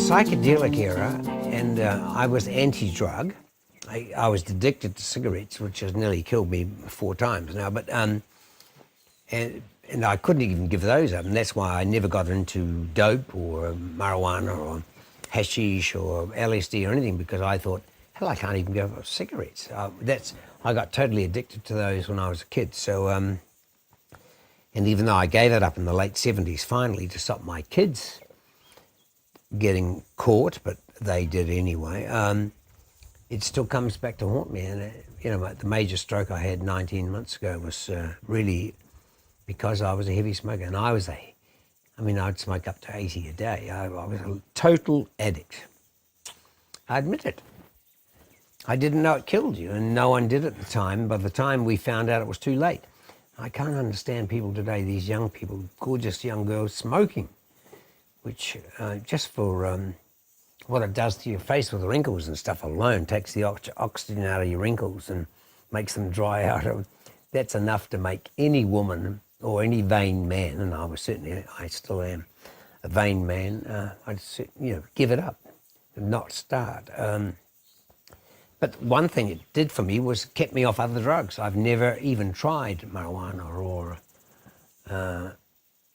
psychedelic era, and I was anti-drug. I was addicted to cigarettes, which has nearly killed me 4 times now. But and I couldn't even give those up, and that's why I never got into dope or marijuana or hashish or LSD or anything, because I thought, hell, I can't even give up cigarettes. I got totally addicted to those when I was a kid. So, and even though I gave it up in the late 70s, finally, to stop my kids getting caught, but they did anyway, it still comes back to haunt me. And, the major stroke I had 19 months ago was really because I was a heavy smoker. And I'd smoke up to 80 a day. I was a total addict. I admit it. I didn't know it killed you, and no one did at the time. By the time we found out, it was too late. I can't understand people today, these young people, gorgeous young girls, smoking, which just for what it does to your face with wrinkles and stuff alone, takes the oxygen out of your wrinkles and makes them dry out. That's enough to make any woman or any vain man, and I still am a vain man, I'd give it up and not start. But one thing it did for me was kept me off other drugs. I've never even tried marijuana or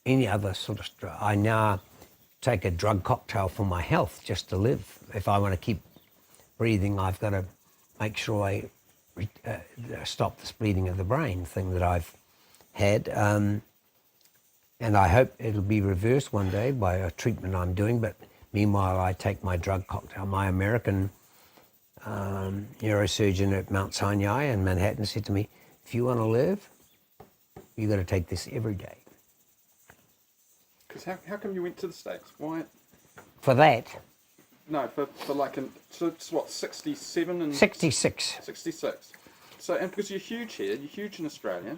any other sort of drug. I now take a drug cocktail for my health just to live. If I want to keep breathing, I've got to make sure I stop this bleeding of the brain thing that I've had. And I hope it'll be reversed one day by a treatment I'm doing. But meanwhile, I take my drug cocktail. My American neurosurgeon at Mount Sinai in Manhattan said to me, if you want to live, you've got to take this every day. Because how come you went to the States? Why? For that? No, for like, so it's what, 67 and... 66. 66. So, and because you're huge here, you're huge in Australia,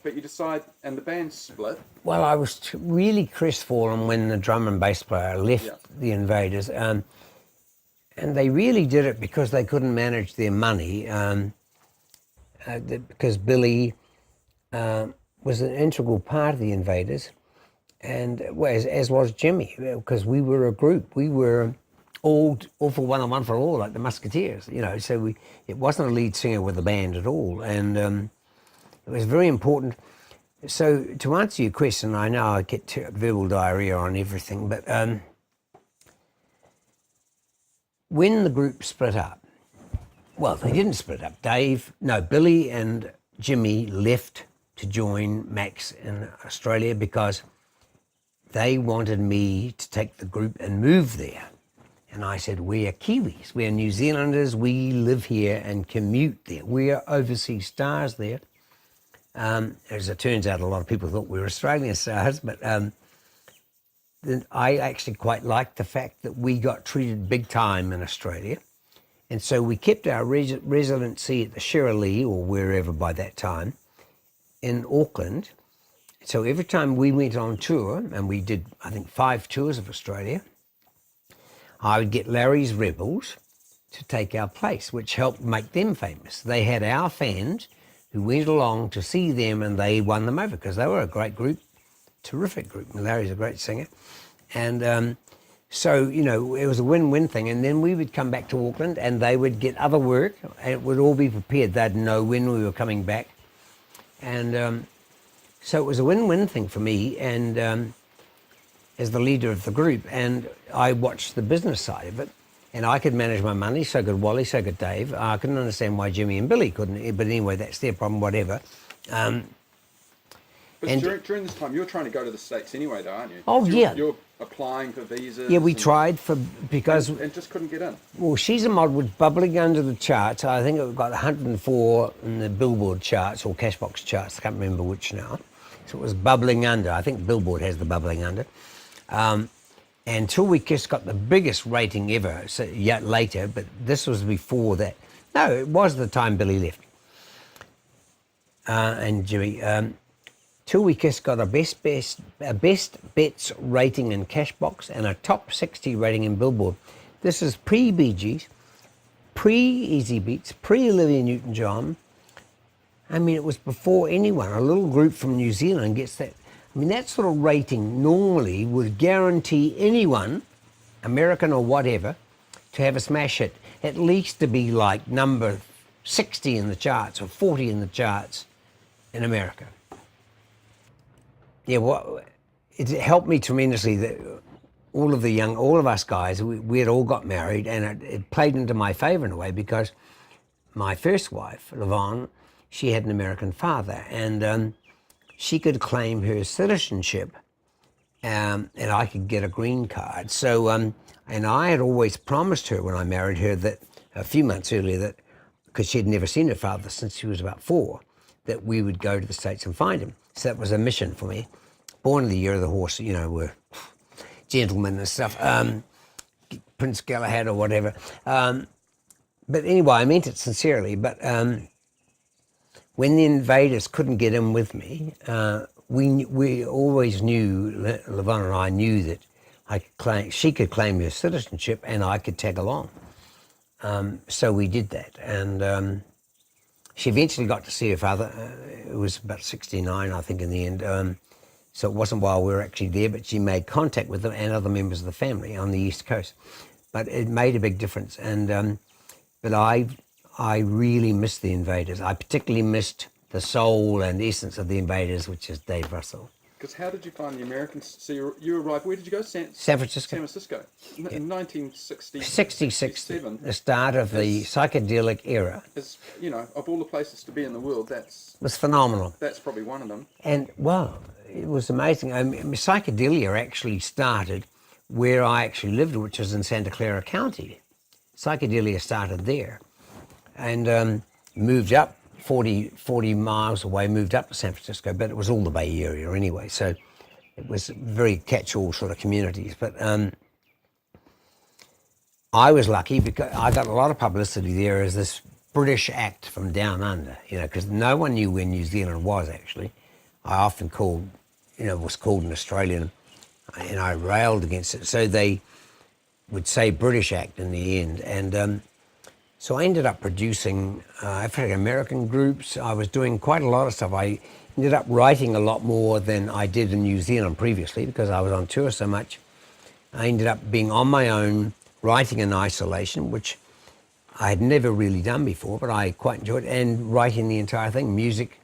but you decide, and the band split. Well, I was really crestfallen when the drum and bass player left the Invaders. And they really did it because they couldn't manage their money, because Billy was an integral part of the Invaders, and as was Jimmy, because we were a group. We were all for one and one for all, like the Musketeers, so it wasn't a lead singer with the band at all, and it was very important. So to answer your question, I know I get verbal diarrhea on everything, but when the group split up, well, they didn't split up. Billy and Jimmy left to join Max in Australia because they wanted me to take the group and move there. And I said, we're Kiwis, we're New Zealanders, we live here and commute there. We're overseas stars there. As it turns out, a lot of people thought we were Australian stars, but then I actually quite liked the fact that we got treated big time in Australia. And so we kept our residency at the Shirley or wherever by that time in Auckland. So every time we went on tour, and we did, I think, 5 tours of Australia, I would get Larry's Rebels to take our place, which helped make them famous. They had our fans who went along to see them, and they won them over because they were a great group, terrific group. Larry's a great singer. And so, it was a win-win thing. And then we would come back to Auckland and they would get other work and it would all be prepared. They'd know when we were coming back. And so it was a win-win thing for me and as the leader of the group. And I watched the business side of it. And I could manage my money, so could Wally, so could Dave. I couldn't understand why Jimmy and Billy couldn't. But anyway, that's their problem, whatever. But during this time, you're trying to go to the States anyway, though, aren't you? Oh, yeah. You're applying for visas. Yeah, we tried because... And just couldn't get in. Well, She's a Mod was bubbling under the charts. I think it got 104 in the Billboard charts or Cashbox charts. I can't remember which now. So it was bubbling under. I think Billboard has the bubbling under. Until We Kissed got the biggest rating ever, so yet later, but this was before that. No, it was the time Billy left. And Jimmy... Till We Kiss got a best bets rating in Cashbox and a top 60 rating in Billboard. This is pre-Bee Gees, pre-Easy Beats, pre-Olivia Newton-John. It was before anyone. A little group from New Zealand gets that. That sort of rating normally would guarantee anyone American or whatever, to have a smash hit, at least to be like number 60 in the charts or 40 in the charts in America. Yeah, well, it helped me tremendously that all of us guys, we had all got married, and it played into my favour in a way, because my first wife, Lavon, she had an American father, and she could claim her citizenship, and I could get a green card. So, and I had always promised her when I married her that a few months earlier, that because she'd never seen her father since she was about 4, that we would go to the States and find him. So that was a mission for me. Born in the year of the horse, you know, we're gentlemen and stuff, Prince Galahad or whatever. But anyway, I meant it sincerely. But when the Invaders couldn't get in with me, we always knew, Lavon and I knew that she could claim her citizenship and I could tag along. So we did that, and she eventually got to see her father. It was about 69, I think, in the end. So it wasn't while we were actually there, but she made contact with them and other members of the family on the East Coast. But it made a big difference, and but I really missed the Invaders. I particularly missed the soul and essence of the Invaders, which is Dave Russell. Because how did you find the Americans? So you arrived, where did you go? San Francisco. San Francisco. In 1960. 66, the start of the psychedelic era. Is, you know, of all the places to be in the world, It was phenomenal. That's probably one of them. And, well, it was amazing. I mean, psychedelia actually started where I actually lived, which was in Santa Clara County. Psychedelia started there, and moved up 40 miles away, moved up to San Francisco, but it was all the Bay Area anyway, so it was very catch-all sort of communities. But I was lucky because I got a lot of publicity there as this British act from down under, you know, because no one knew where New Zealand was actually. I often was called an Australian, and I railed against it. So they would say British act in the end, and so I ended up producing African American groups. I was doing quite a lot of stuff. I ended up writing a lot more than I did in New Zealand previously because I was on tour so much. I ended up being on my own, writing in isolation, which I had never really done before, but I quite enjoyed it, and writing the entire thing, music,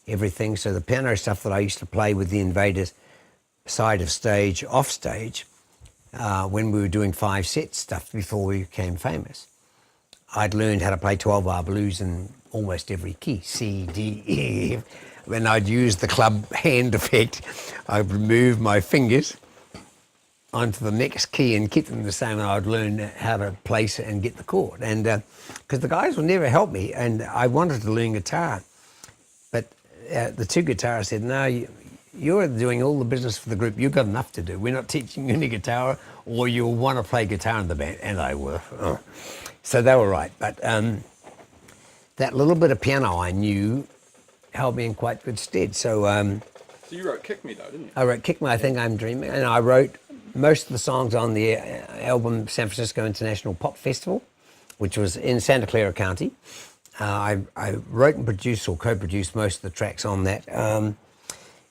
everything. So the piano stuff that I used to play with the Invaders, side of stage, off stage, when we were doing 5-set stuff before we became famous. I'd learned how to play 12-bar blues in almost every key, C, D, E, F. When I'd use the club hand effect, I'd remove my fingers onto the next key and keep them the same, and I'd learn how to place it and get the chord. And because the guys would never help me, and I wanted to learn guitar, but the two guitarists said, no, you're doing all the business for the group. You've got enough to do. We're not teaching you any guitar, or you'll want to play guitar in the band. And I were. Oh. So they were right. But that little bit of piano I knew held me in quite good stead. So so you wrote Kick Me, though, didn't you? I wrote Kick Me, I Think I'm Dreaming. And I wrote most of the songs on the album San Francisco International Pop Festival, which was in Santa Clara County. I wrote and produced or co-produced most of the tracks on that.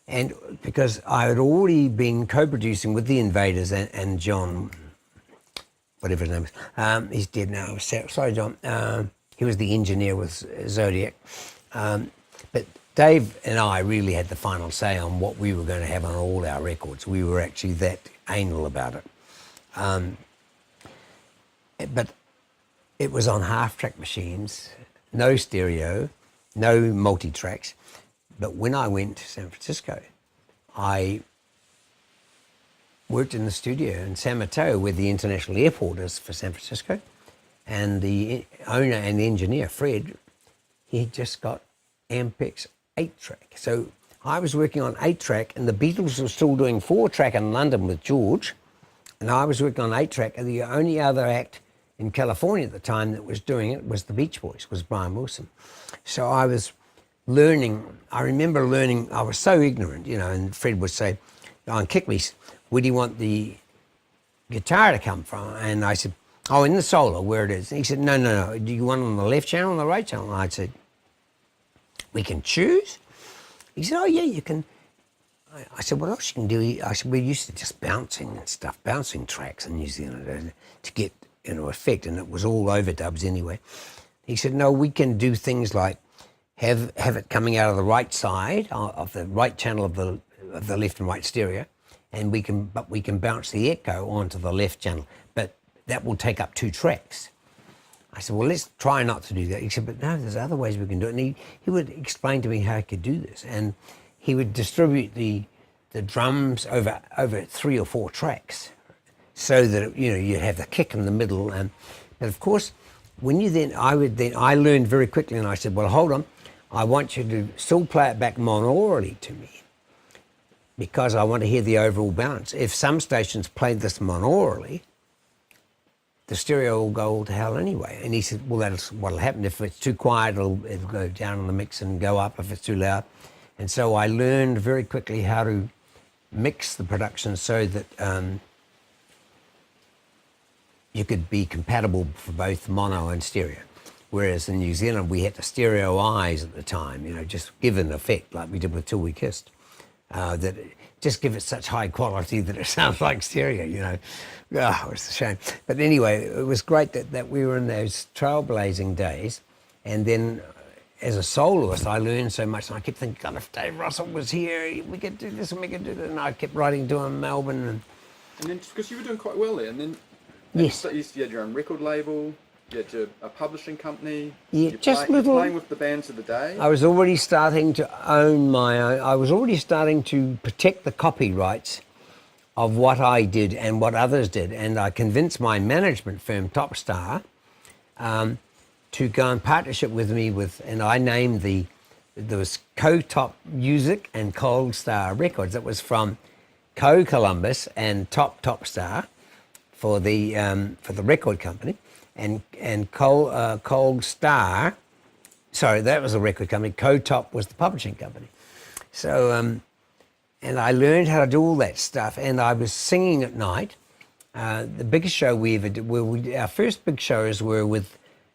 And because I had already been co-producing with the Invaders and John, whatever his name is, he's dead now, sorry John, he was the engineer with Zodiac. But Dave and I really had the final say on what we were going to have on all our records. We were actually that anal about it. But it was on half-track machines, no stereo, no multi-tracks. But when I went to San Francisco, I worked in the studio in San Mateo, where the international airport is for San Francisco. And the owner and the engineer, Fred, he had just got Ampex 8-track. So I was working on 8-track, and the Beatles were still doing 4-track in London with George. And I was working on 8-track, and the only other act in California at the time that was doing it was the Beach Boys, was Brian Wilson. So I was learning, I remember learning, I was so ignorant, you know, and Fred would say, on Kick Me, where do you want the guitar to come from? And I said, oh, in the solo, where it is. And he said, no, do you want it on the left channel or the right channel? And I said, we can choose? He said, oh yeah, you can. I said, what else you can do? I said, we're used to just bouncing and stuff, bouncing tracks in New Zealand to get, effect, and it was all overdubs anyway. He said, no, we can do things like have it coming out of the right side of the right channel of the left and right stereo, and we can bounce the echo onto the left channel, but that will take up 2 tracks. I said, well, let's try not to do that. He said, but no, there's other ways we can do it. And he would explain to me how I could do this, and he would distribute the drums over 3 or 4 tracks, so that you have the kick in the middle. But of course, I learned very quickly, and I said, well, hold on, I want you to still play it back monoaurally to me, because I want to hear the overall balance. If some stations played this monoaurally, the stereo will go all to hell anyway. And he said, well, that's what'll happen. If it's too quiet, it'll go down in the mix and go up if it's too loud. And so I learned very quickly how to mix the production so that you could be compatible for both mono and stereo. Whereas in New Zealand, we had to stereoize at the time, just give an effect like we did with Till We Kissed. That just give it such high quality that it sounds like stereo, Oh, it's a shame. But anyway, it was great that we were in those trailblazing days. And then as a soloist, I learned so much, and I kept thinking, God, if Dave Russell was here, we could do this and we could do that. And I kept writing to him in Melbourne. And then, because you were doing quite well there, and then yes, you had your own record label, you had a publishing company. Yeah, you're playing with the bands of the day. I was already starting to own my own. I was already starting to protect the copyrights of what I did and what others did. And I convinced my management firm, Topstar, to go in partnership with me and I named there was Co-Top Music and Cold Star Records. It was from Co-Columbus and Topstar for the record company, and Cold Star, sorry, that was a record company. Co-Top was the publishing company. So, and I learned how to do all that stuff, and I was singing at night. The biggest show we ever did, our first big shows were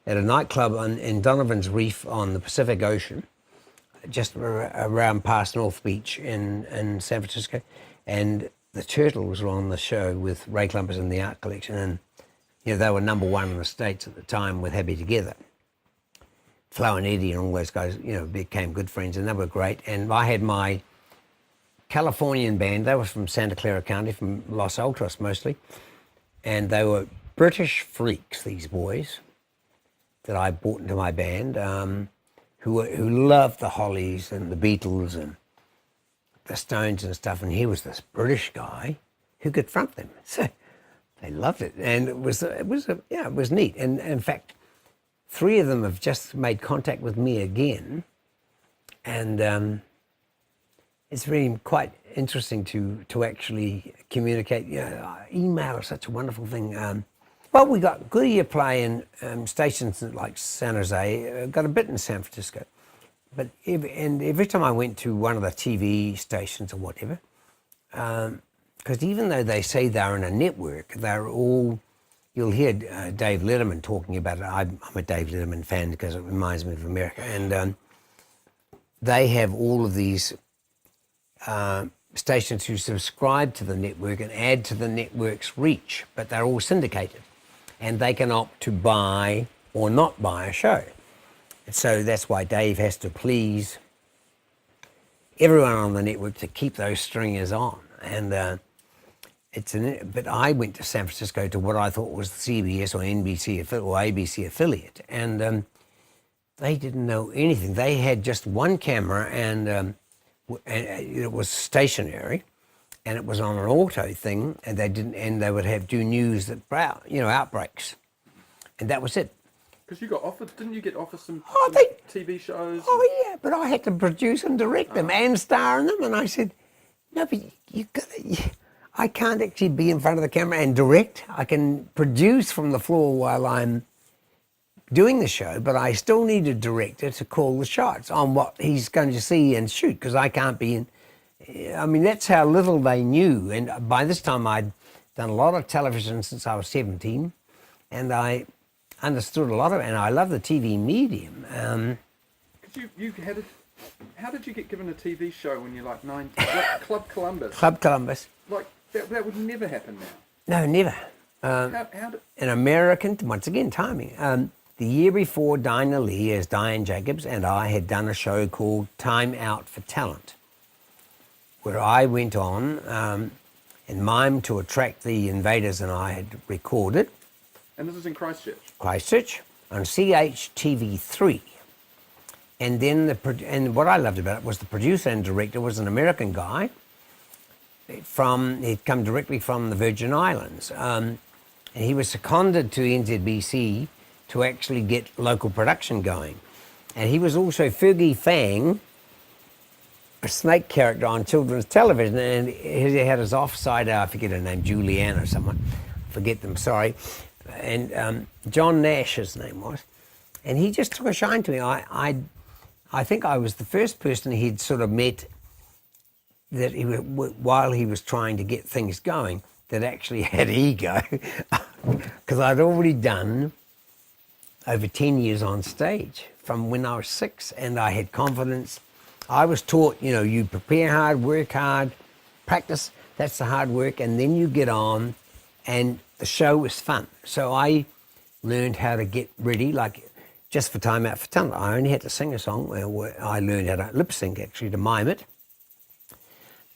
at a nightclub in Donovan's Reef on the Pacific Ocean, just around past North Beach in San Francisco. And the Turtles were on the show with Ray Clumpers and the Art Collection, and they were #1 in the States at the time with Happy Together. Flo and Eddie and all those guys, became good friends, and they were great. And I had my Californian band. They were from Santa Clara County, from Los Altos mostly, and they were British freaks, these boys that I brought into my band, who loved the Hollies and the Beatles and the Stones and stuff. And here was this British guy who could front them. So they loved it, and it was neat. And in fact, 3 of them have just made contact with me again, and it's really quite interesting to actually communicate. Email is such a wonderful thing. Well, we got good ear play in stations like San Jose, got a bit in San Francisco. But every time I went to one of the TV stations or whatever, because even though they say they're in a network, they're all, you'll hear Dave Letterman talking about it. I'm a Dave Letterman fan because it reminds me of America. And they have all of these stations who subscribe to the network and add to the network's reach, but they're all syndicated. And they can opt to buy or not buy a show. So that's why Dave has to please everyone on the network to keep those stringers on. And but I went to San Francisco to what I thought was the CBS or NBC or ABC affiliate, and they didn't know anything. They had just one camera, and it was stationary, and it was on an auto thing, and they would do news outbreaks, and that was it. Because you got offered, didn't you get offered some TV shows? Oh yeah, but I had to produce and direct them and star in them, and I said, no, but I can't actually be in front of the camera and direct. I can produce from the floor while I'm doing the show, but I still need a director to call the shots on what he's going to see and shoot, because I can't be in. I mean, that's how little they knew. And by this time, I'd done a lot of television since I was 17, and I understood a lot of it, and I love the TV medium. Because you had How did you get given a TV show when you're like 19? Like Club Columbus. Club Columbus. Like, that would never happen now. No, never. How did... An American, once again, timing. The year before, Dinah Lee, as Diane Jacobs, and I had done a show called Time Out for Talent, where I went on and mimed to attract the Invaders, and I had recorded. And this was in Christchurch? Christchurch, on CHTV3. And then and what I loved about it was the producer and director was an American guy. He'd come directly from the Virgin Islands. And he was seconded to NZBC to actually get local production going. And he was also Fergie Fang, a snake character on children's television, and he had his offside, I forget her name, Julianne or someone, forget them, sorry. And John Nash, his name was. And he just took a shine to me. I think I was the first person he'd sort of met that while he was trying to get things going, that actually had ego. Because I'd already done over 10 years on stage from when I was 6, and I had confidence. I was taught, you prepare hard, work hard, practice, that's the hard work, and then you get on, and the show was fun. So I learned how to get ready, like just for Time Out for Talent. I only had to sing a song. I learned how to lip sync, actually, to mime it.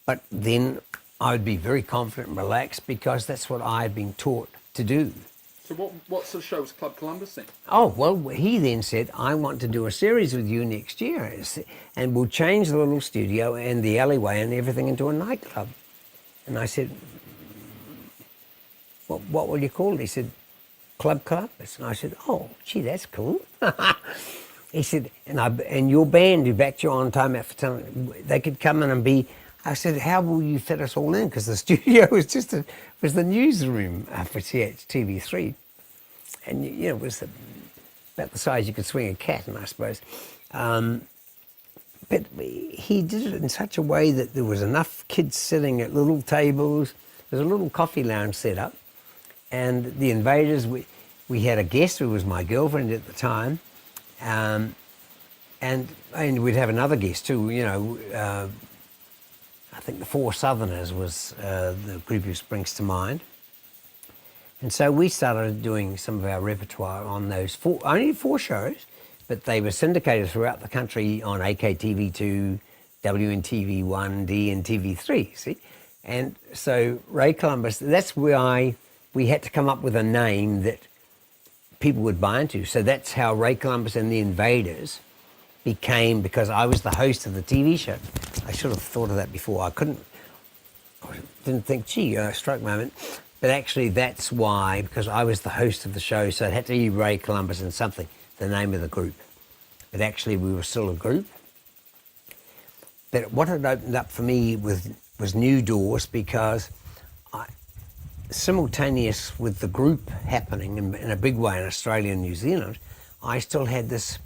But then I would be very confident and relaxed because that's what I had been taught to do. So what sort of show was Club Columbus then? Oh, well, he then said, I want to do a series with you next year, and we'll change the little studio and the alleyway and everything into a nightclub. And I said, what will you call it? He said, Club Columbus. And I said, oh, gee, that's cool. He said, and your band who backed you on Time Out for Talent, they could come in and be... I said, how will you fit us all in? Because the studio was was the newsroom for CHTV3. And, it was about the size you could swing a cat in, I suppose. But he did it in such a way that there was enough kids sitting at little tables. There was a little coffee lounge set up. And the Invaders, we had a guest who was my girlfriend at the time. And we'd have another guest too, I think the Four Southerners was the group who springs to mind. And so we started doing some of our repertoire on those only 4 shows, but they were syndicated throughout the country on AKTV2, WNTV1, D and TV3, see? And so Ray Columbus, that's where we had to come up with a name that people would buy into. So that's how Ray Columbus and the Invaders became, because I was the host of the TV show. I should have thought of that before. I didn't think, gee, stroke moment. But actually that's why, because I was the host of the show, so it had to be Ray Columbus and something, the name of the group. But actually we were still a group. But what had opened up for me was new doors, because simultaneous with the group happening in a big way in Australia and New Zealand, I still had this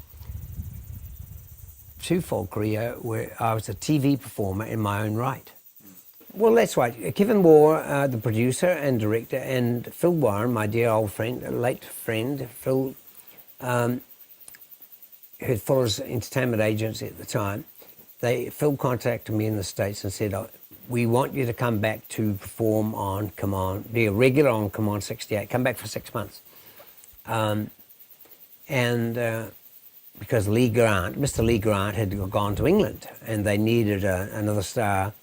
twofold career where I was a TV performer in my own right. Well, that's right. Kevin Moore, the producer and director, and Phil Warren, my dear old friend, late friend, Phil, who had Fuller's Entertainment Agency at the time, Phil contacted me in the States and said, we want you to come back to perform on Come On, be a regular on Come On 68, come back for 6 months. Because Mr. Lee Grant had gone to England and they needed another star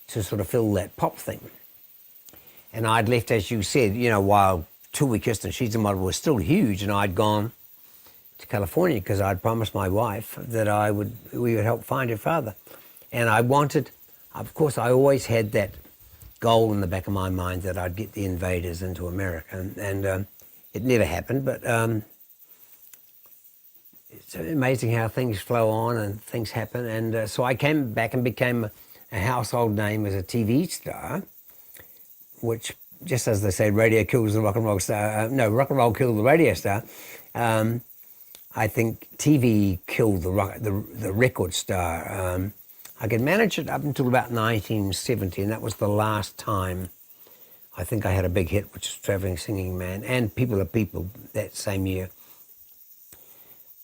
to sort of fill that pop thing. And I'd left, as you said, while Till We Kissed and She's a Model was still huge, and I'd gone to California because I'd promised my wife that we would help find her father. And I wanted, of course, I always had that goal in the back of my mind that I'd get the Invaders into America. And it never happened, but it's amazing how things flow on and things happen. And so I came back and became a household name as a TV star, which, just as they say, radio kills the rock and roll star. Rock and roll killed the radio star. I think TV killed the record star. I could manage it up until about 1970, and that was the last time I think I had a big hit, which was Traveling Singing Man, and People Are People that same year.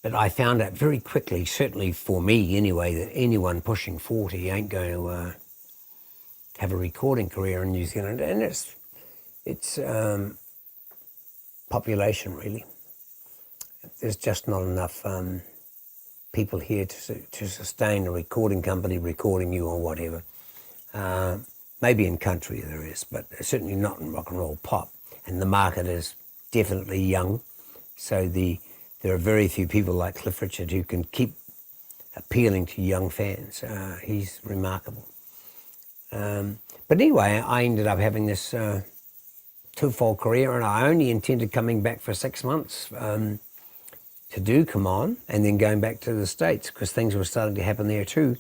But I found out very quickly, certainly for me anyway, that anyone pushing 40 ain't going to have a recording career in New Zealand, and it's population really. There's just not enough people here to sustain a recording company recording you or whatever. Maybe in country there is, but certainly not in rock and roll pop. And the market is definitely young, so there are very few people like Cliff Richard who can keep appealing to young fans. He's remarkable. But anyway, I ended up having this twofold career, and I only intended coming back for 6 months to do Come On, and then going back to the States, because things were starting to happen there too.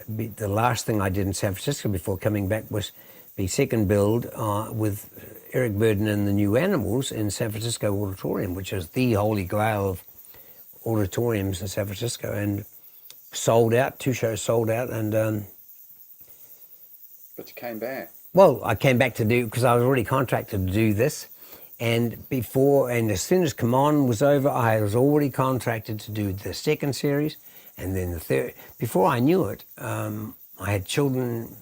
The last thing I did in San Francisco before coming back was the second build with Eric Burdon and the New Animals in San Francisco Auditorium, which is the holy grail of auditoriums in San Francisco, and sold out, 2 shows sold out, and but you came back. well, I came back to do, because I was already contracted to do this, and as soon as Come On was over, I was already contracted to do the second series, and then the third. Before I knew it, I had children,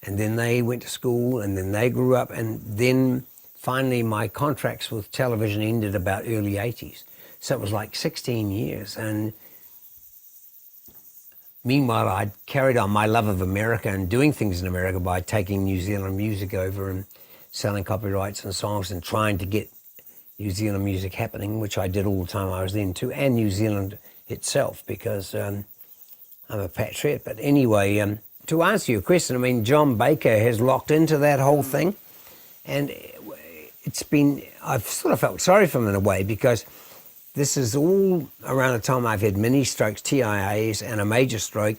and then they went to school, and then they grew up, and then finally my contracts with television ended about early 80s. So it was like 16 years, and meanwhile I'd carried on my love of America and doing things in America by taking New Zealand music over and selling copyrights and songs and trying to get New Zealand music happening, which I did all the time I was then too, and New Zealand itself, because I'm a patriot. But anyway, to answer your question, I mean, John Baker has locked into that whole thing, and I've sort of felt sorry for him in a way, because this is all around the time I've had mini strokes, TIAs, and a major stroke,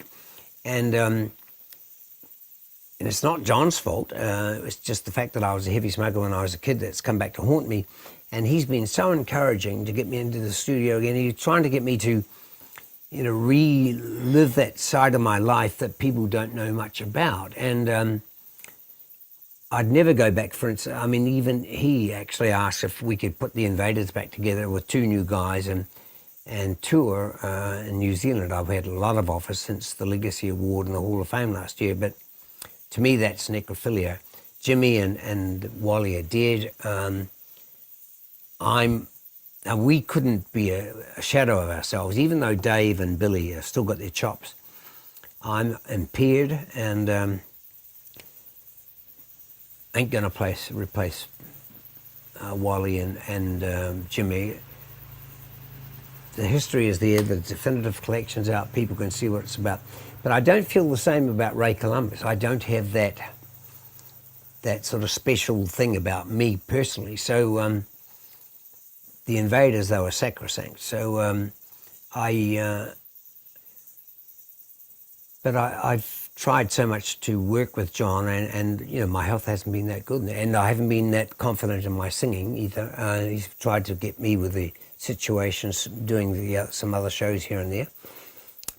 and it's not John's fault. It's just the fact that I was a heavy smoker when I was a kid that's come back to haunt me, and he's been so encouraging to get me into the studio again. He's trying to get me to, relive that side of my life that people don't know much about, and I'd never go back, for instance. I mean, even he actually asked if we could put the Invaders back together with 2 new guys and tour in New Zealand. I've had a lot of offers since the Legacy Award and the Hall of Fame last year, but to me that's necrophilia. Jimmy and Wally are dead. We couldn't be a shadow of ourselves, even though Dave and Billy have still got their chops. I'm impaired, and ain't going to replace Wally and Jimmy. The history is there, the definitive collection's out, people can see what it's about. But I don't feel the same about Ray Columbus. I don't have that sort of special thing about me personally. So the Invaders, they were sacrosanct. So I've tried so much to work with John, and my health hasn't been that good, and I haven't been that confident in my singing either. He's tried to get me with the situations, doing some other shows here and there,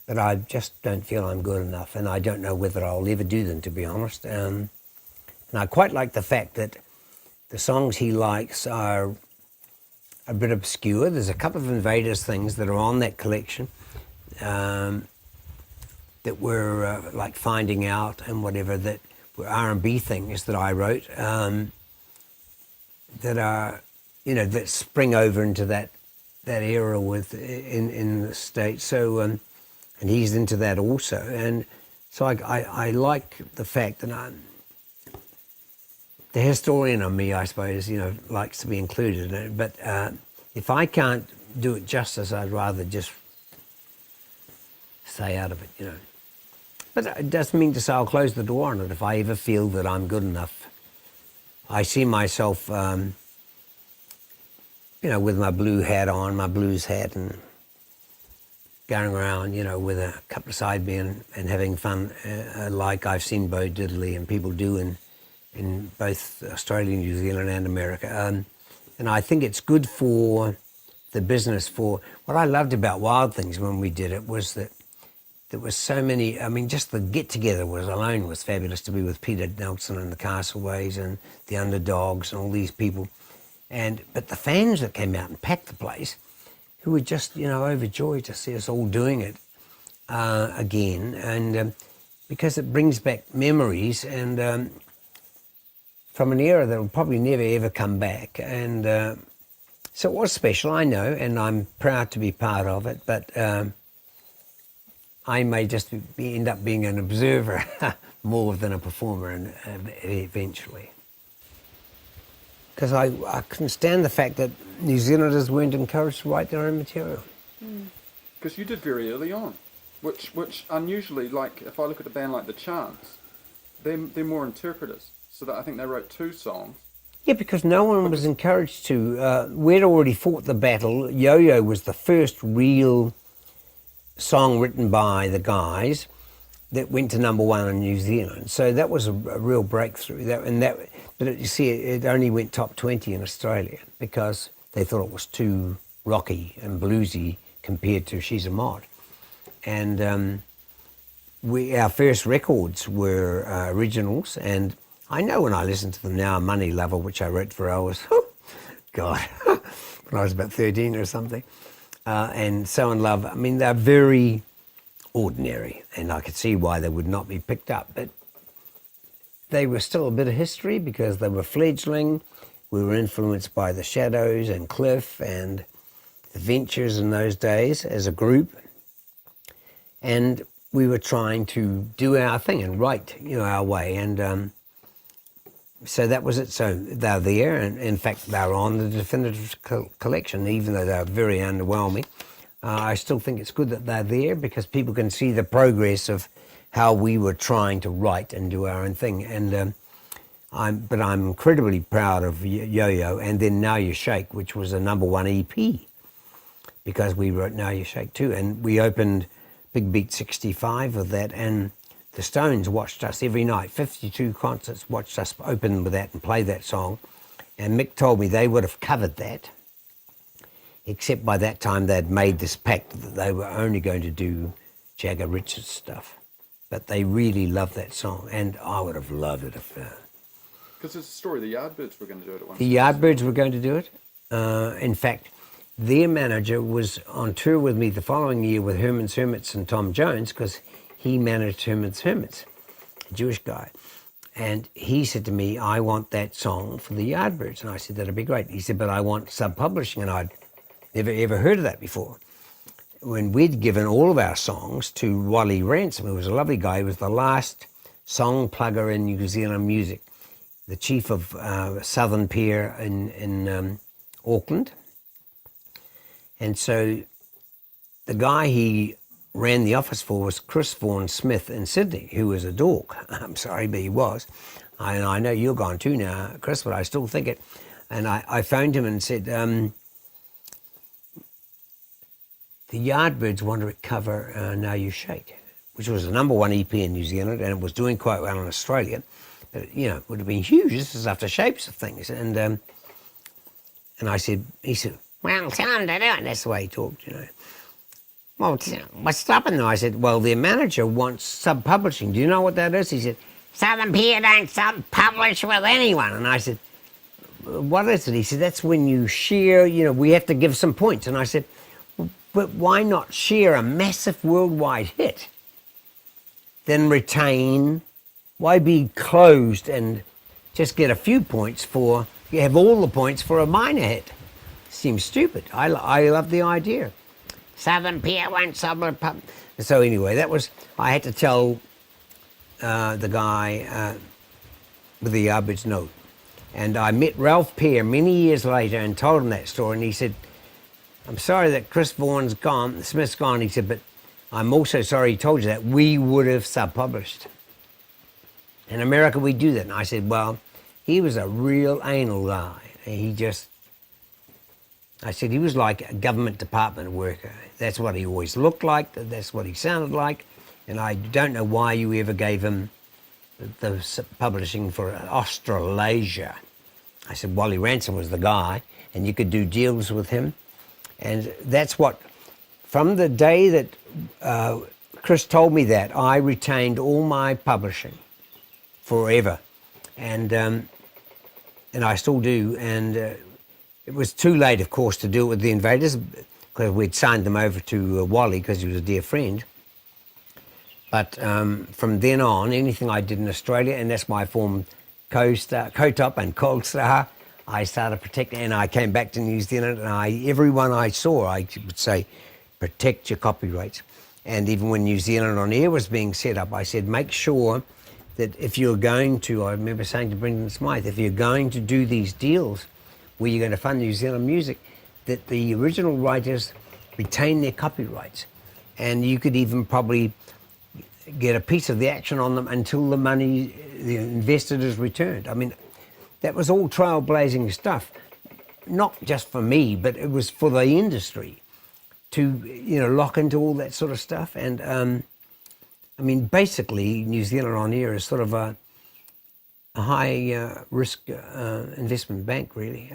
but I just don't feel I'm good enough, and I don't know whether I'll ever do them, to be honest. And I quite like the fact that the songs he likes are a bit obscure. There's a couple of Invaders things that are on that collection that were like Finding Out and whatever, that were R&B things that I wrote, that are, that spring over into that era in the States. So, and he's into that also. And so I like the fact that the historian of me, I suppose, likes to be included in it. But if I can't do it justice, I'd rather just stay out of it, But it doesn't mean to say I'll close the door on it if I ever feel that I'm good enough. I see myself, with my blue hat on, my blues hat, and going around, with a couple of sidemen and having fun, like I've seen Bo Diddley and people do in both Australia, New Zealand and America. And I think it's good for the business. For what I loved about Wild Things when we did it was that there was so many, just the get-together alone was fabulous, to be with Peter Nelson and the Castleways and the Underdogs and all these people. But the fans that came out and packed the place, who were just, overjoyed to see us all doing it again. And because it brings back memories and from an era that will probably never, ever come back. And so it was special, I know, and I'm proud to be part of it, but I may just end up being an observer more than a performer eventually. Because I couldn't stand the fact that New Zealanders weren't encouraged to write their own material. Because you did very early on, which unusually, like if I look at a band like the Chants, they're more interpreters. So that I think they wrote 2 songs. Yeah, because no one was encouraged to. We'd already fought the battle. Yo-Yo was the first real song written by the guys that went to #1 in New Zealand. So that was a real breakthrough. But you see, it only went top 20 in Australia because they thought it was too rocky and bluesy compared to She's a Mod. And our first records were originals, and I know when I listen to them now, Money Lover, which I wrote for Elvis, God, when I was about 13 or something, and So in Love, I mean, they're very ordinary, and I could see why they would not be picked up, but they were still a bit of history because they were fledgling. We were influenced by the Shadows and Cliff and the Ventures in those days as a group, and we were trying to do our thing and write, our way, and so that was it. So they're there, and in fact they're on the definitive collection, even though they're very underwhelming. I still think it's good that they're there because people can see the progress of how we were trying to write and do our own thing. And I'm incredibly proud of Yo-Yo, and then Now You Shake, which was a #1 EP, because we wrote Now You Shake too, and we opened Big Beat 65 of that, and the Stones watched us every night, 52 concerts, watched us open with that and play that song. And Mick told me they would have covered that, except by that time they'd made this pact that they were only going to do Jagger Richards stuff. But they really loved that song, and I would have loved it if... Because there's a story, the Yardbirds were going to do it at one The Yardbirds were going to do it. In fact, their manager was on tour with me the following year with Herman's Hermits and Tom Jones, because he managed Herman's Hermits, a Jewish guy. And he said to me, I want that song for the Yardbirds. And I said, that'd be great. He said, but I want sub-publishing. And I'd never ever heard of that before. When we'd given all of our songs to Wally Ransom, who was a lovely guy, he was the last song plugger in New Zealand music, the chief of Southern Pier in Auckland. And so the guy he ran the office for was Chris Vaughan Smith in Sydney, who was a dork. I'm sorry, but he was. I know you're gone too now, Chris, but I still think it. And I phoned him and said, the Yardbirds want to cover Now You Shake, which was a #1 EP in New Zealand, and it was doing quite well in Australia. But, it would have been huge. This is after Shapes of Things. And I said, he said, well, tell them to do it. That's the way he talked, Well, what's stopping them? I said, well, their manager wants sub-publishing. Do you know what that is? He said, Southern Pier don't sub-publish with anyone. And I said, what is it? He said, that's when you share, we have to give some points. And I said, but why not share a massive worldwide hit? Then retain, why be closed and just get a few points for, you have all the points for a minor hit? Seems stupid. I love the idea. Southern Pier won't sub-publish. So anyway, I had to tell the guy with the Yardbirds note. And I met Ralph Pear many years later and told him that story, and he said, I'm sorry that Chris Vaughan's gone, Smith's gone, he said, but I'm also sorry he told you that. We would have sub-published. In America, we do that. And I said, well, he was a real anal guy. I said he was like a government department worker. That's what he always looked like. That's what he sounded like. And I don't know why you ever gave him the publishing for Australasia. I said Wally Ransom was the guy, and you could do deals with him. And that's what, from the day that Chris told me that, I retained all my publishing forever. And I still do. And it was too late, of course, to do it with the Invaders, because we'd signed them over to Wally because he was a dear friend. But from then on, anything I did in Australia, and that's why I formed Co-Top and Cold Star, I started protecting, and I came back to New Zealand, and everyone I saw, I would say, protect your copyrights. And even when New Zealand On Air was being set up, I said, make sure that if you're going to, I remember saying to Brendan Smythe, if you're going to do these deals where you're going to fund New Zealand music, that the original writers retain their copyrights. And you could even probably get a piece of the action on them until the money, the invested, is returned. I mean, that was all trailblazing stuff, not just for me, but it was for the industry to, you know, lock into all that sort of stuff. And I mean, basically, New Zealand On Air is sort of a high risk investment bank, really,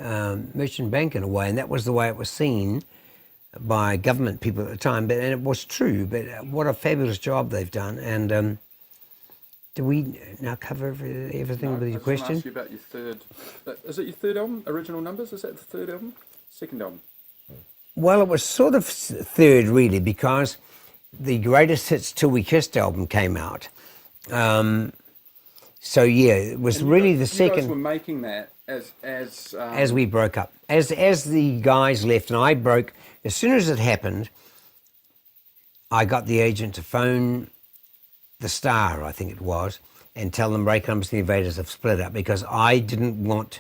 merchant bank in a way, and that was the way it was seen by government people at the time. But and it was true. But what a fabulous job they've done. And do we now cover everything with your question? I was going to ask you about your third. Is it your third album? Original Numbers? Is that the third album? Second album? Well, it was sort of third, really, because the Greatest Hits Till We Kissed album came out. So yeah, it was really the second. You guys were making that as we broke up, as the guys left, and I broke. As soon as it happened, I got the agent to phone the Star, I think it was, and tell them Ray Columbus and the Invaders have split up, because I didn't want.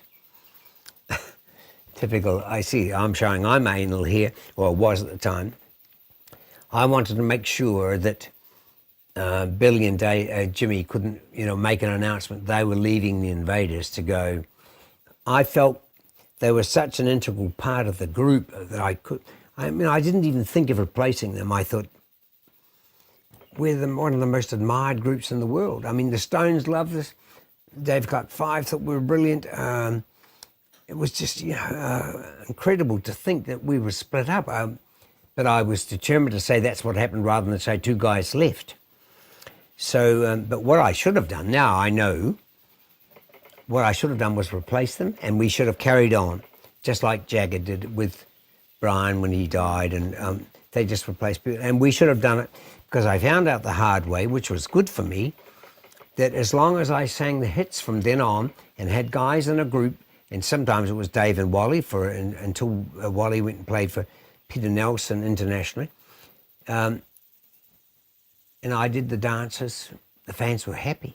Typical. I see. I'm showing I'm anal here, or was at the time. I wanted to make sure that Billy and Jimmy couldn't, you know, make an announcement they were leaving the Invaders to go. I felt they were such an integral part of the group that I mean, I didn't even think of replacing them. I thought, we're one of the most admired groups in the world. I mean, the Stones loved us. Dave Clark 5 thought we were brilliant. It was just, you know, incredible to think that we were split up. But I was determined to say that's what happened rather than say two guys left. So, but what I should have done, now I know, what I should have done was replace them, and we should have carried on, just like Jagger did with Brian when he died, and they just replaced people. And we should have done it, because I found out the hard way, which was good for me, that as long as I sang the hits from then on and had guys in a group, and sometimes it was Dave and Wally until Wally went and played for Peter Nelson internationally, and I did the dances, the fans were happy.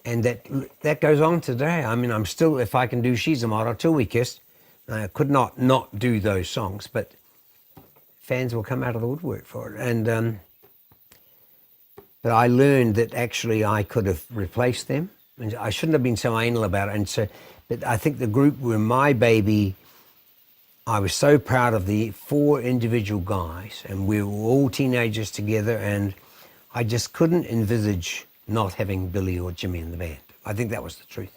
And that goes on today. I mean, I'm still, if I can do She's a Model, Till We Kissed, I could not do those songs, but fans will come out of the woodwork for it. And but I learned that actually I could have replaced them. And I shouldn't have been so anal about it. And so, but I think the group were my baby. I was so proud of the 4 individual guys, and we were all teenagers together, and I just couldn't envisage not having Billy or Jimmy in the band. I think that was the truth.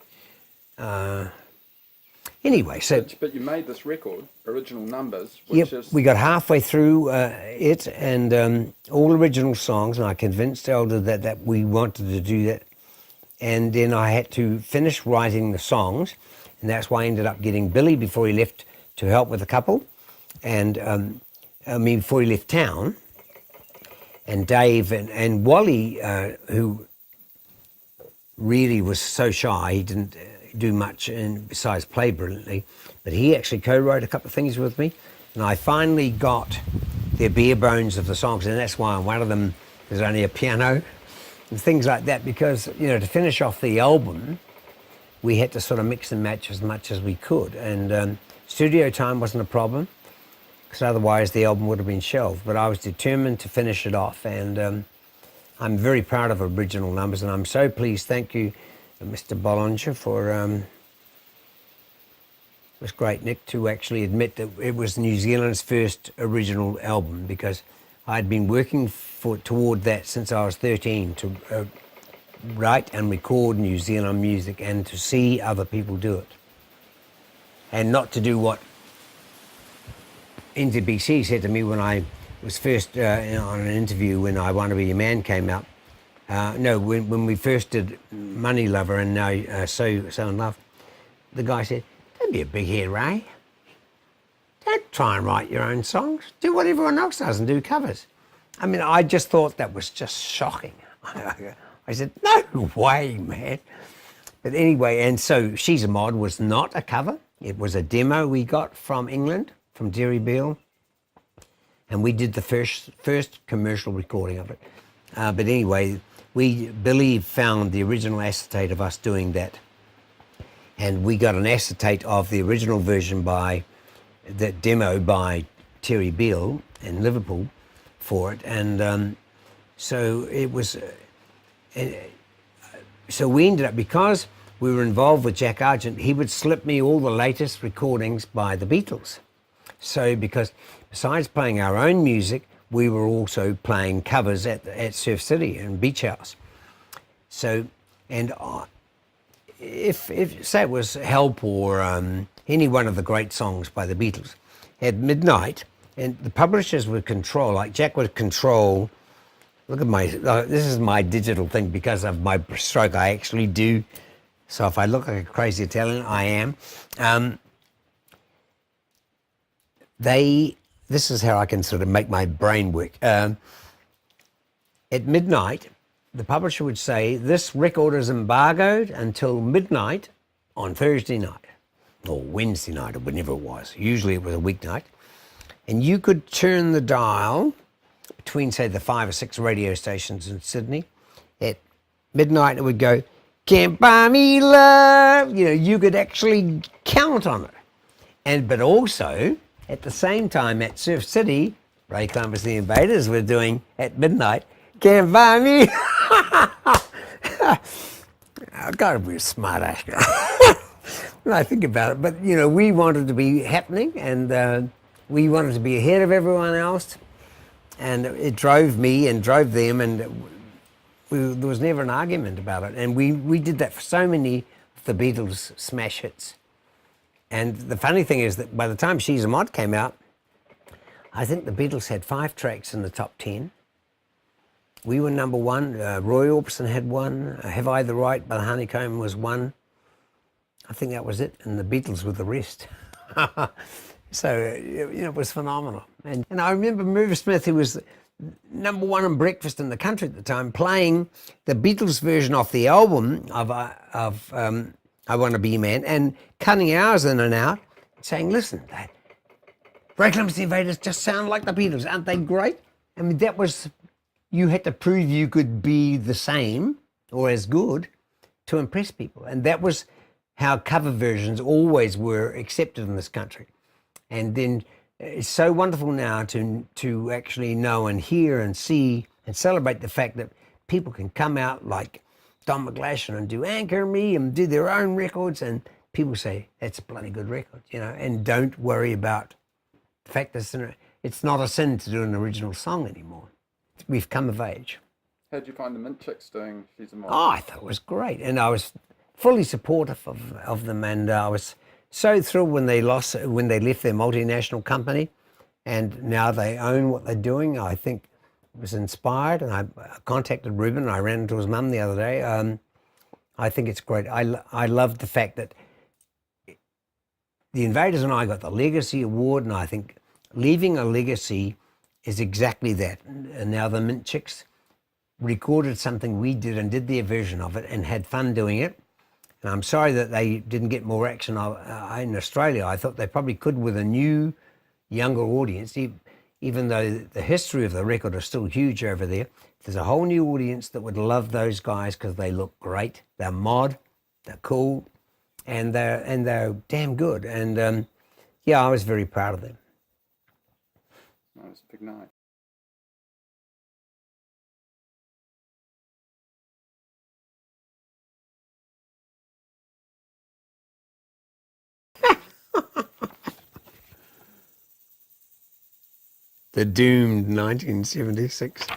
Anyway, so... But you made this record, Original Numbers, which is... we got halfway through it, and all original songs, and I convinced Elder that we wanted to do that. And then I had to finish writing the songs, and that's why I ended up getting Billy before he left to help with a couple, and before he left town, and Dave and Wally, who really was so shy, he didn't do much besides play brilliantly, but he actually co-wrote a couple of things with me, and I finally got their bare bones of the songs, and that's why on one of them there's only a piano and things like that, because, you know, to finish off the album, we had to sort of mix and match as much as we could, and studio time wasn't a problem, because otherwise the album would have been shelved. But I was determined to finish it off, and I'm very proud of Original Numbers, and I'm so pleased. Thank you, Mr. Bollinger, for it was great, Nick, to actually admit that it was New Zealand's first original album, because I'd been working toward that since I was 13 to write and record New Zealand music and to see other people do it. And not to do what NZBC said to me when I was first on an interview when I Want to Be Your Man came out. When we first did Money Lover and now So in Love, the guy said, "Don't be a big head, Ray. don't try and write your own songs. Do what everyone else does and do covers. I mean, I just thought that was just shocking. I said, no way, man. But anyway, and so She's a Mod was not a cover. It was a demo we got from England, from Terry Beale. And we did the first commercial recording of it. But anyway, Billy found the original acetate of us doing that. And we got an acetate of the original version that demo by Terry Beale in Liverpool for it. And so it was, so we ended up, because we were involved with Jack Argent, he would slip me all the latest recordings by the Beatles. So because besides playing our own music, we were also playing covers at Surf City and Beach House. So, and if say it was Help or any one of the great songs by the Beatles, at midnight, and the publishers would control, like Jack would control, look at this is my digital thing because of my stroke, I actually do. So if I look like a crazy Italian, I am. This is how I can sort of make my brain work. At midnight, the publisher would say, this record is embargoed until midnight on Thursday night, or Wednesday night, or whenever it was. Usually it was a weeknight. And you could turn the dial between, say, the 5 or 6 radio stations in Sydney. At midnight, it would go, can't buy me love. You know, you could actually count on it. But also, at the same time at Surf City, Ray Columbus and the Invaders were doing, at midnight, can't buy me. I've got to be a smart ass when I think about it. But, you know, we wanted to be happening, and we wanted to be ahead of everyone else. And it drove me and drove them, and there was never an argument about it. And we did that for so many of the Beatles smash hits. And the funny thing is that by the time She's a Mod came out, I think the Beatles had 5 tracks in the top 10. We were number 1. Roy Orbison had 1. Have I the Right by the Honeycomb was 1. I think that was it. And the Beatles were the rest. So, you know, it was phenomenal. And I remember Merv Smith, who was number 1 in breakfast in the country at the time, playing the Beatles version off the album of I Want to Be a Man, and cutting hours in and out, saying, listen, Ray Columbus and the Invaders just sound like the Beatles. Aren't they great? I mean, that was, you had to prove you could be the same or as good to impress people. And that was how cover versions always were accepted in this country. And then it's so wonderful now to actually know and hear and see and celebrate the fact that people can come out like Don McGlashan and do Anchor Me and do their own records, and people say, that's a bloody good record, you know, and don't worry about the fact that it's not a sin to do an original song anymore. We've come of age. How did you find the Mint Chicks doing She's a Mod? Oh, I thought it was great, and I was fully supportive of them, and I was so thrilled when they left their multinational company, and now they own what they're doing. I think was inspired, and I contacted Ruben, and I ran into his mum the other day. I think it's great. I love the fact that the Invaders and I got the Legacy Award, and I think leaving a legacy is exactly that. And now the Mint Chicks recorded something we did and did their version of it and had fun doing it. And I'm sorry that they didn't get more action in Australia. I thought they probably could with a new, younger audience, even though the history of the record is still huge over there. There's a whole new audience that would love those guys because they look great. They're mod, they're cool, and they're damn good. And yeah, I was very proud of them. That was a big night. The doomed 1976. So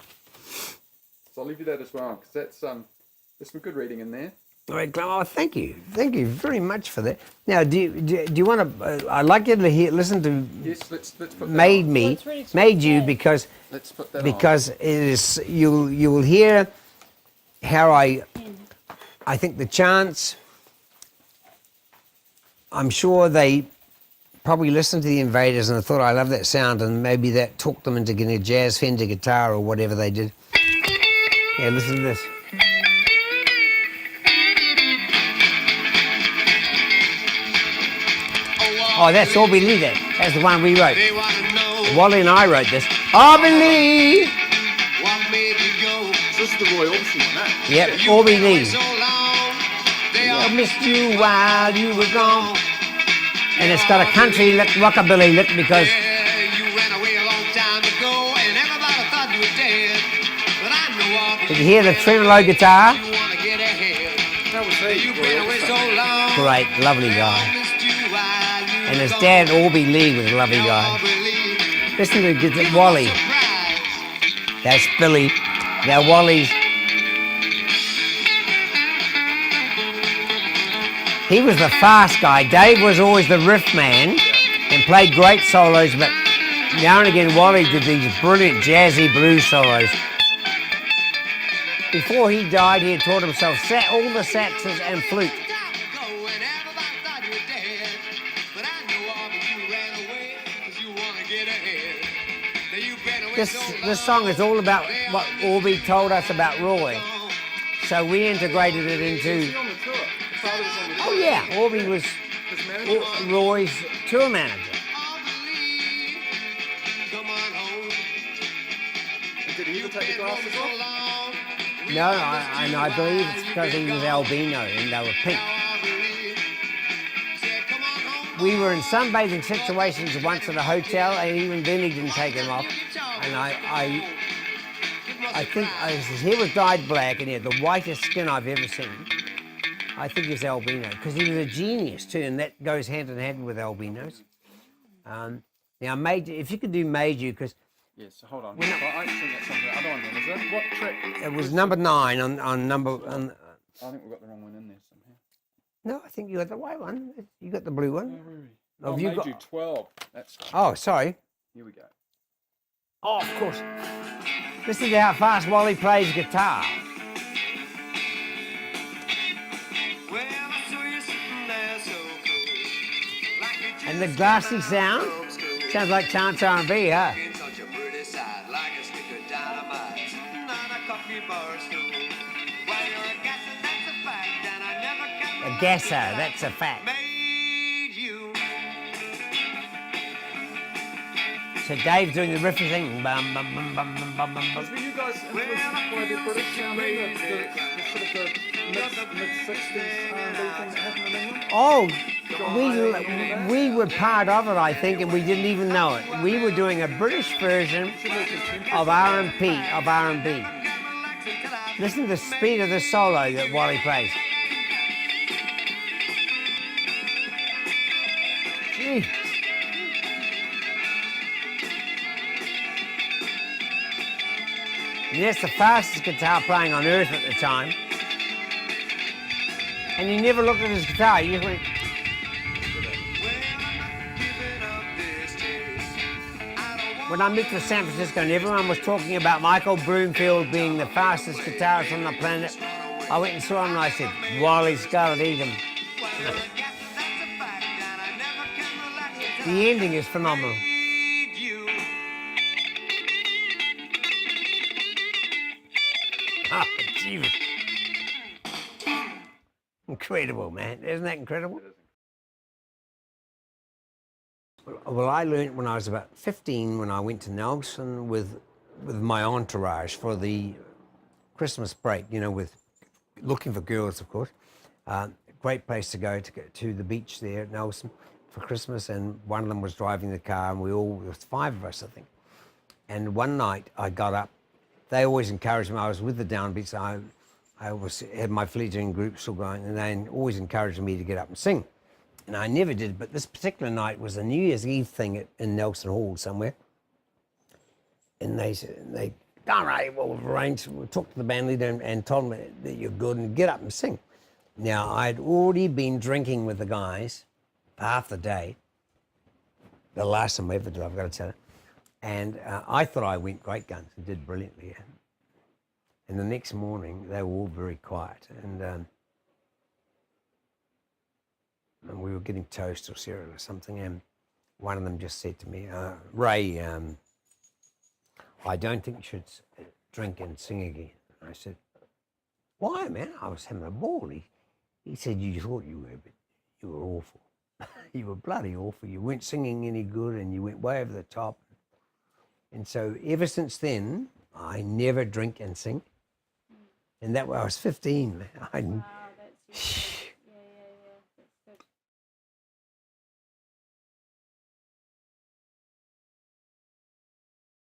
I'll leave you that as well, because there's some good reading in there. All right, Glenn, oh, thank you very much for that. Now, do you want to? I'd like you to listen to. Yes, let's put that Made on. Me, Made You, because Let's put that because it is you will hear how I think the chants. I'm sure they probably listened to the Invaders and I thought I love that sound, and maybe that talked them into getting a jazz Fender guitar or whatever they did. Yeah, listen to this. Oh, that's Orbie Lee. That's the one we wrote. Wally and I wrote this. Orbie Lee. So this is the Roy Orbison one, eh? Yep, Orbie Lee. I missed you while you were gone. And it's got a country lick, rockabilly lick, because you ran away a long time ago and everybody thought you were dead. But I know all you hear the tremolo guitar? you want to get ahead. That was he. You've been away so long. Great, lovely guy. Missed you while you And his were dad, gone. Orbie Lee, was a lovely guy. Believe Listen to you Wally. were surprised. That's Billy. Now Wally's. He was the fast guy. Dave was always the riff man and played great solos, but now and again Wally did these brilliant jazzy blues solos. Before he died, he had taught himself all the saxes and flute. This song is all about what Orbie told us about Roy. So we integrated it Was into... he on the tour? The father was on the tour. Oh yeah, Orbie was His manager? Roy's tour manager. And did he ever take the glasses off? No, I believe it's because he was albino and they were pink. We were in sunbathing situations once at a hotel, and even then he didn't take them off. And I think his hair was dyed black, and he had the whitest skin I've ever seen. I think he's albino, because he was a genius too, and that goes hand in hand with albinos. Now, if you could do Made You, because Yes, hold on. I think that's on the other one then, is it? What track? it was number 9 on number... I think we've got the wrong one in there somehow. No, I think you got the white one. You got the blue one. Oh, Have you made got- you 12. That's Oh, sorry. Here we go. Oh, of course. Listen to how fast Wally plays guitar. And the glassy sound sounds like chance R&B, huh? A gasser, that's a fact. So Dave's doing the riffy thing. Bum, bum, bum, bum, bum, bum, bum, Were bum. you guys influenced by the British sound, the sort of the mid-60s R&B thing that happened in England? Oh, we were part of it, I think, and we didn't even know it. We were doing a British version of R&B. Listen to the speed of the solo that Wally plays. Gee. And that's the fastest guitar playing on earth at the time. And he never looked at his guitar. He just went... When I moved to San Francisco and everyone was talking about Michael Broomfield being the fastest guitarist on the planet, I went and saw him and I said, Wally Scarlett Egan. The ending is phenomenal. Oh, Jesus. Incredible, man. Isn't that incredible? Well, I learned when I was about 15 when I went to Nelson with my entourage for the Christmas break, you know, with looking for girls, of course. Great place to go to the beach there at Nelson for Christmas, and one of them was driving the car, and there was 5 of us, I think. And one night I got up. They always encouraged me. I was with the Downbeats. I always had my fledgling group still going, and they always encouraged me to get up and sing. And I never did, but this particular night was a New Year's Eve thing in Nelson Hall somewhere. And they all right, well, we've arranged, we'll talk to the band leader and told them that you're good and get up and sing. Now, I'd already been drinking with the guys for half the day. The last time we ever did, I've got to tell you. And I thought I went great guns and did brilliantly. And the next morning, they were all very quiet. And we were getting toast or cereal or something. And one of them just said to me, Ray, I don't think you should drink and sing again. I said, why, man? I was having a ball. He said, you thought you were, but you were awful. You were bloody awful. You weren't singing any good and you went way over the top. And so ever since then, I never drink and sing. And that way I was 15, man. Wow, that's really